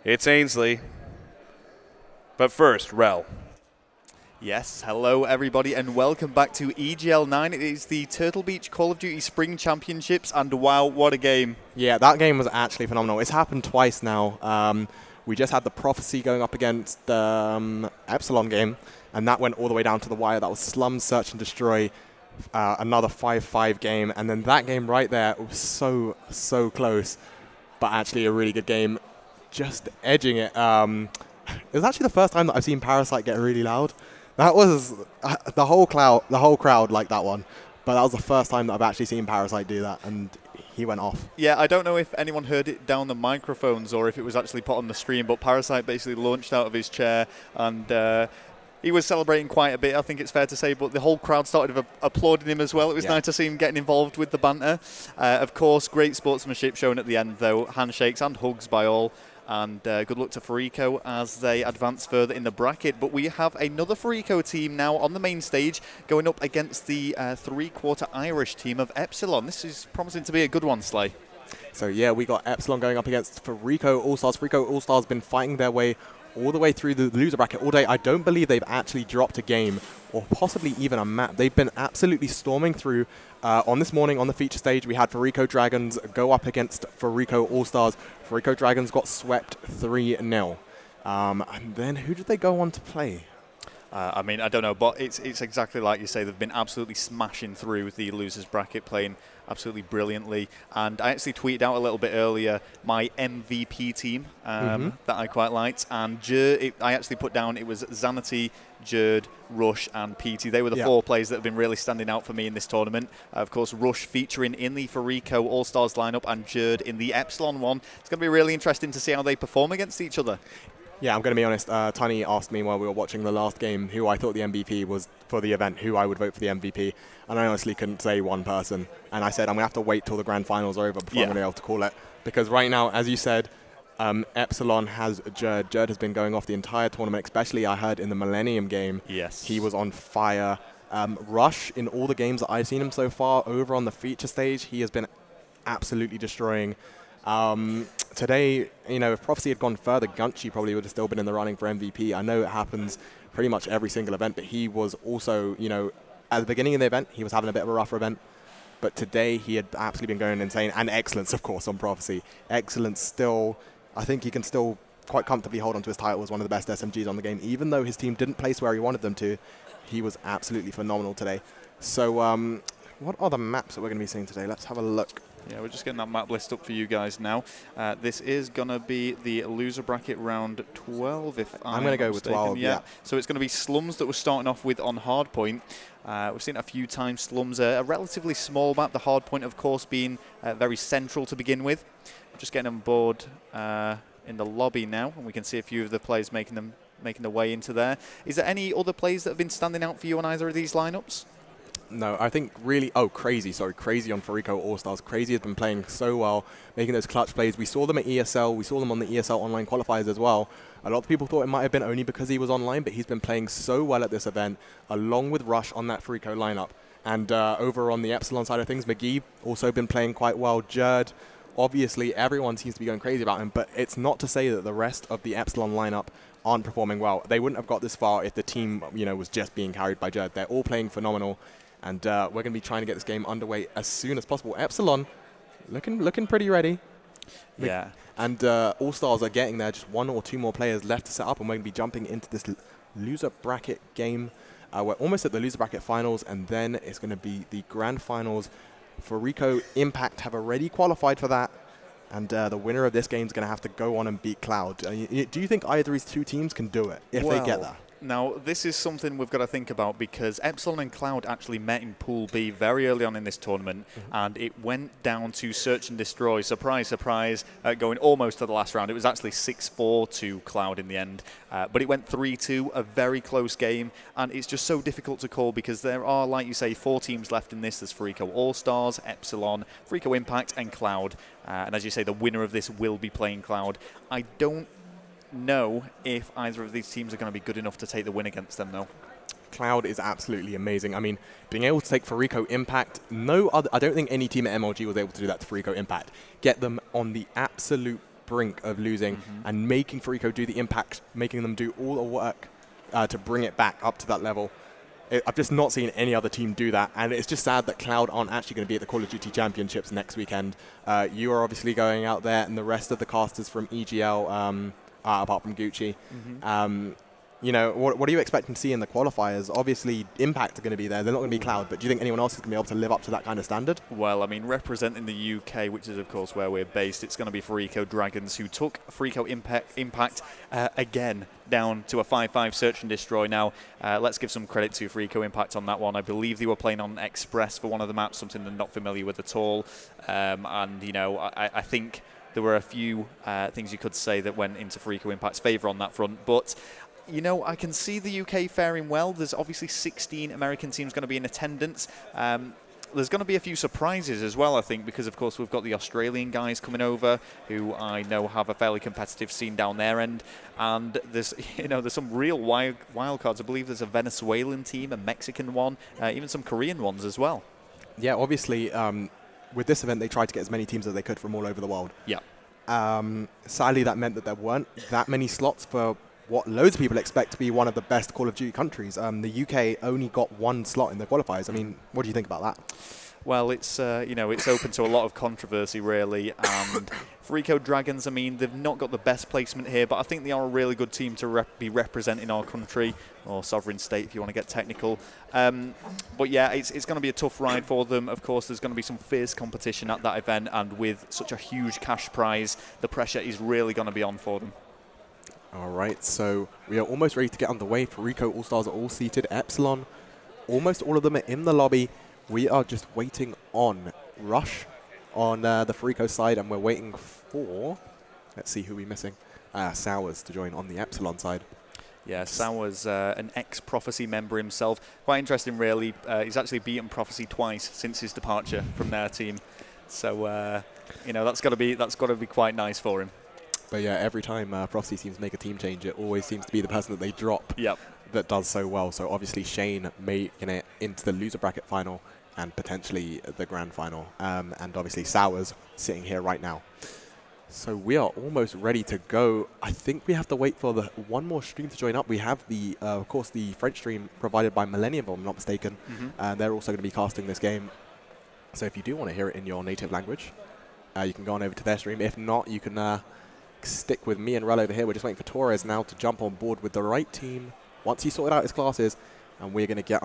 It's Ainsley. But first, Rel. Yes, hello everybody and welcome back to EGL9. It is the Turtle Beach Call of Duty Spring Championships and wow, what a game. Yeah, that game was actually phenomenal. It's happened twice now. We just had the Prophecy going up against the Epsilon game, and that went all the way down to the wire. That was Slum, Search and Destroy, another 5-5 game, and then that game right there was so close, but actually a really good game, just edging it. It was actually the first time that I've seen Parasite get really loud. That was the whole crowd liked that one, but that was the first time that I've actually seen Parasite do that, and he went off. Yeah, I don't know if anyone heard it down the microphones or if it was actually put on the stream, but Parasite basically launched out of his chair and he was celebrating quite a bit, I think it's fair to say, but the whole crowd started applauding him as well. It was nice to see him getting involved with the banter. Of course, great sportsmanship shown at the end, though. Handshakes and hugs by all. And good luck to Fariko as they advance further in the bracket. But we have another Fariko team now on the main stage going up against the three-quarter Irish team of Epsilon. This is promising to be a good one, Slay. So yeah, we got Epsilon going up against Fariko Allstars. Fariko Allstars been fighting their way all the way through the loser bracket all day. I don't believe they've actually dropped a game or possibly even a map. They've been absolutely storming through. On this morning on the feature stage, we had Fariko Dragons go up against Fariko Allstars. Fariko Dragons got swept 3-0. And then who did they go on to play? I mean, I don't know, but it's exactly like you say. They've been absolutely smashing through the losers bracket, playing absolutely brilliantly. And I actually tweeted out a little bit earlier my MVP team that I quite liked. And I actually put down it was Zanity, Jerd, Rush, and PT. They were the four players that have been really standing out for me in this tournament. Of course, Rush featuring in the Fariko All-Stars lineup and Jerd in the Epsilon one. It's going to be really interesting to see how they perform against each other. Yeah, I'm going to be honest. Tiny asked me while we were watching the last game who I thought the MVP was for the event, who I would vote for the MVP, and I honestly couldn't say one person. And I said I'm going to have to wait till the grand finals are over before I'm going to be able to call it. Because right now, as you said, Epsilon has Jerd. Jerd has been going off the entire tournament, especially I heard in the Millennium game. Yes. He was on fire. Rush, in all the games that I've seen him so far, over on the feature stage, he has been absolutely destroying. Today, you know, if Prophecy had gone further, Gunchi probably would have still been in the running for MVP. I know it happens pretty much every single event, but he was also, you know, at the beginning of the event, he was having a bit of a rougher event. But today, he had absolutely been going insane. And Excellence, of course, on Prophecy. Excellence still, I think he can still quite comfortably hold on to his title as one of the best SMGs on the game. Even though his team didn't place where he wanted them to, he was absolutely phenomenal today. So what are the maps that we're going to be seeing today? Let's have a look. Yeah, we're just getting that map list up for you guys now. This is going to be the loser bracket round 12, if I'm going to go with 12, yeah. So it's going to be Slums that we're starting off with on Hardpoint. We've seen it a few times. Slums are a relatively small map, the Hardpoint, of course, being very central to begin with. Just getting on board in the lobby now, and we can see a few of the players making their way into there. Is there any other players that have been standing out for you on either of these lineups? No, I think really, Crazy on Fariko All-Stars. Crazy has been playing so well, making those clutch plays. We saw them at ESL. We saw them on the ESL online qualifiers as well. A lot of people thought it might have been only because he was online, but he's been playing so well at this event, along with Rush on that Fariko lineup. And over on the Epsilon side of things, McGee also been playing quite well. Jerd, obviously, everyone seems to be going crazy about him, but it's not to say that the rest of the Epsilon lineup aren't performing well. They wouldn't have got this far if the team, you know, was just being carried by Jerd. They're all playing phenomenal. And we're going to be trying to get this game underway as soon as possible. Epsilon looking pretty ready. Yeah. And All-Stars are getting there. Just one or two more players left to set up. And we're going to be jumping into this loser bracket game. We're almost at the loser bracket finals. And then it's going to be the grand finals. Fariko Impact have already qualified for that. And the winner of this game is going to have to go on and beat Cloud. Do you think either of these two teams can do it if they get there? Now, this is something we've got to think about because Epsilon and Cloud actually met in Pool B very early on in this tournament, and it went down to Search and Destroy. Surprise, surprise, going almost to the last round. It was actually 6-4 to Cloud in the end, but it went 3-2, a very close game, and it's just so difficult to call because there are, like you say, 4 teams left in this. There's Fariko All-Stars, Epsilon, Fariko Impact, and Cloud. And as you say, the winner of this will be playing Cloud. I don't know if either of these teams are going to be good enough to take the win against them, though. Cloud is absolutely amazing. I mean, being able to take Fariko Impact, I don't think any team at MLG was able to do that to Fariko Impact. Get them on the absolute brink of losing and making Fariko do the impact, making them do all the work to bring it back up to that level. I've just not seen any other team do that, and it's just sad that Cloud aren't actually going to be at the Call of Duty Championships next weekend. You are obviously going out there, and the rest of the casters from EGL, apart from Gucci. You know, what are you expecting to see in the qualifiers? Obviously, Impact are going to be there. They're not going to be Cloud, but do you think anyone else is going to be able to live up to that kind of standard? Well, I mean, representing the UK, which is, of course, where we're based, it's going to be Fariko Dragons, who took Fariko Impact again down to a 5-5 search and destroy. Now, let's give some credit to Fariko Impact on that one. I believe they were playing on Express for one of the maps, something they're not familiar with at all. And, you know, I think there were a few things you could say that went into Fariko Impact's favour on that front. But you know, I can see the UK faring well. There's obviously 16 American teams going to be in attendance. There's going to be a few surprises as well, I think, because, of course, we've got the Australian guys coming over who I know have a fairly competitive scene down their end. And there's, you know, there's some real wild cards. I believe there's a Venezuelan team, a Mexican one, even some Korean ones as well. Yeah, obviously, with this event, they tried to get as many teams as they could from all over the world. Yeah. Sadly, that meant that there weren't that many slots for what loads of people expect to be one of the best Call of Duty countries. The UK only got one slot in the qualifiers. I mean, what do you think about that? Well, it's you know, it's open to a lot of controversy, really. And Fariko Dragons, I mean, they've not got the best placement here, but I think they are a really good team to be representing our country, or sovereign state, if you want to get technical. But yeah, it's going to be a tough ride for them. Of course, there's going to be some fierce competition at that event, and with such a huge cash prize, the pressure is really going to be on for them. All right, so we are almost ready to get underway. Fariko Allstars are all seated. Epsilon, almost all of them are in the lobby. We are just waiting on Rush on the Fariko side, and we're waiting for, let's see who we're missing, Sowers to join on the Epsilon side. Yeah, Sowers, an ex-Prophecy member himself. Quite interesting, really. He's actually beaten Prophecy twice since his departure from their team. So, you know, that's got to be quite nice for him. But yeah, every time Prophecy seems to make a team change, it always seems to be the person that they drop that does so well. So obviously Shane making it into the loser bracket final and potentially the grand final. And obviously Sowers sitting here right now. So we are almost ready to go. I think we have to wait for the one more stream to join up. We have the, of course, the French stream provided by Millennium, if I'm not mistaken. And they're also going to be casting this game. So if you do want to hear it in your native language, you can go on over to their stream. If not, you can stick with me and Rel over here. We're just waiting for Torres now to jump on board with the right team once he's sorted out his classes, and we're going to get